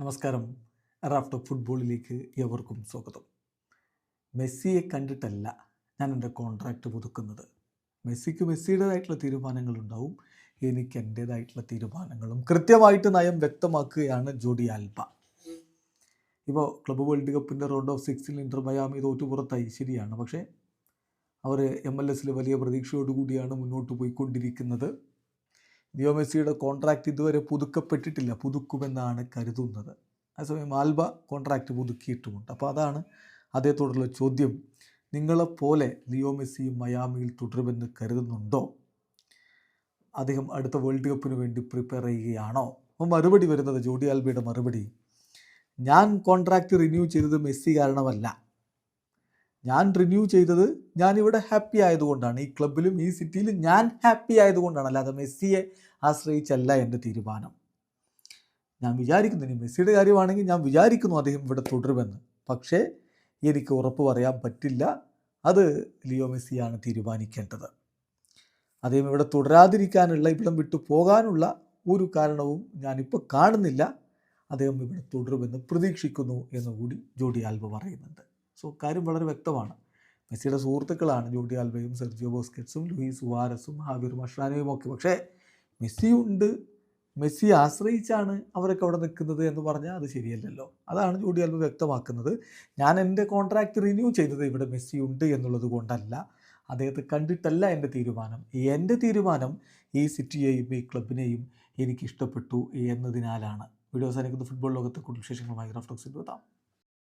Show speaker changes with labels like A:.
A: നമസ്കാരം. റാഫ്റ്റർ ഫുട്ബോളിലേക്ക് എവർക്കും സ്വാഗതം. മെസ്സിയെ കണ്ടിട്ടല്ല ഞാൻ എൻ്റെ കോൺട്രാക്റ്റ് പുതുക്കുന്നത്. മെസ്സിക്ക് മെസ്സിയുടേതായിട്ടുള്ള തീരുമാനങ്ങളുണ്ടാവും, എനിക്ക് എൻ്റേതായിട്ടുള്ള തീരുമാനങ്ങളും കൃത്യമായിട്ട് നയം വ്യക്തമാക്കുകയാണ് ജോർഡി ആൽബ. ഇപ്പോൾ ക്ലബ്ബ് വേൾഡ് കപ്പിൻ്റെ റൗണ്ട് ഓഫ് 16 ഇന്റർ മയാമി തോറ്റു പുറത്തായി, ശരിയാണ്. പക്ഷേ അവർ MLS വലിയ പ്രതീക്ഷയോടുകൂടിയാണ് മുന്നോട്ട് പോയിക്കൊണ്ടിരിക്കുന്നത്. ലിയോ മെസ്സിയുടെ കോൺട്രാക്റ്റ് ഇതുവരെ പുതുക്കപ്പെട്ടിട്ടില്ല, പുതുക്കുമെന്നാണ് കരുതുന്നത്. അതേസമയം ആൽബ കോൺട്രാക്റ്റ് പുതുക്കിയിട്ടുമുണ്ട്. അപ്പോൾ അതാണ് അദ്ദേഹത്തോടുള്ള ചോദ്യം. നിങ്ങളെപ്പോലെ ലിയോ മെസ്സി മയാമിയിൽ തുടരുമെന്ന് കരുതുന്നുണ്ടോ? അദ്ദേഹം അടുത്ത വേൾഡ് കപ്പിന് വേണ്ടി പ്രിപ്പയർ ചെയ്യുകയാണോ? അപ്പോൾ മറുപടി വരുന്നത്, ജോർഡി ആൽബയുടെ മറുപടി, ഞാൻ കോൺട്രാക്റ്റ് റിന്യൂ ചെയ്തത് മെസ്സി കാരണമല്ല. ഞാൻ റിന്യൂ ചെയ്തത് ഞാനിവിടെ ഹാപ്പി ആയതുകൊണ്ടാണ്. ഈ ക്ലബിലും ഈ സിറ്റിയിലും ഞാൻ ഹാപ്പി ആയതുകൊണ്ടാണ്, അല്ലാതെ മെസ്സിയെ ആശ്രയിച്ചല്ല എൻ്റെ തീരുമാനം. ഞാൻ വിചാരിക്കുന്നു, ഇനി മെസ്സിയുടെ കാര്യമാണെങ്കിൽ ഞാൻ വിചാരിക്കുന്നു അദ്ദേഹം ഇവിടെ തുടരുമെന്ന്. പക്ഷേ എനിക്ക് ഉറപ്പ് പറയാൻ പറ്റില്ല. അത് ലിയോ മെസ്സിയാണ് തീരുമാനിക്കേണ്ടത്. അദ്ദേഹം ഇവിടെ തുടരാതിരിക്കാനുള്ള, ഇവിടം വിട്ടു പോകാനുള്ള ഒരു കാരണവും ഞാനിപ്പോൾ കാണുന്നില്ല. അദ്ദേഹം ഇവിടെ തുടരുമെന്ന് പ്രതീക്ഷിക്കുന്നു എന്നുകൂടി ജോർഡി ആൽബ പറയുന്നുണ്ട്. സോ കാര്യം വളരെ വ്യക്തമാണ്. മെസ്സിയുടെ സുഹൃത്തുക്കളാണ് ജോർഡി ആൽബയും സെർജിയോ ബുസ്കറ്റ്സും ലൂയിസ് സുവാരസും ഹാവിർ മഷ്രാനോയും ഒക്കെ. പക്ഷേ മെസ്സിയുണ്ട്, മെസ്സിയെ ആശ്രയിച്ചാണ് അവരൊക്കെ അവിടെ നിൽക്കുന്നത് എന്ന് പറഞ്ഞാൽ അത് ശരിയല്ലല്ലോ. അതാണ് ജോർഡി ആൽബ വ്യക്തമാക്കുന്നത്. ഞാൻ എൻ്റെ കോൺട്രാക്റ്റ് റിന്യൂ ചെയ്തത് ഇവിടെ മെസ്സി ഉണ്ട് എന്നുള്ളത് കൊണ്ടല്ല, അദ്ദേഹത്തെ കണ്ടിട്ടല്ല എൻ്റെ തീരുമാനം. എൻ്റെ തീരുമാനം ഈ സിറ്റിയെയും ഈ ക്ലബിനെയും എനിക്കിഷ്ടപ്പെട്ടു എന്നതിനാലാണ്. വീഡിയോ അവസാനിക്കുന്ന ഫുട്ബോൾ ലോകത്തെ കൂടുതൽ വിശേഷങ്ങളുമായി റാഫ്റ്റോക്സിൽ എത്താം.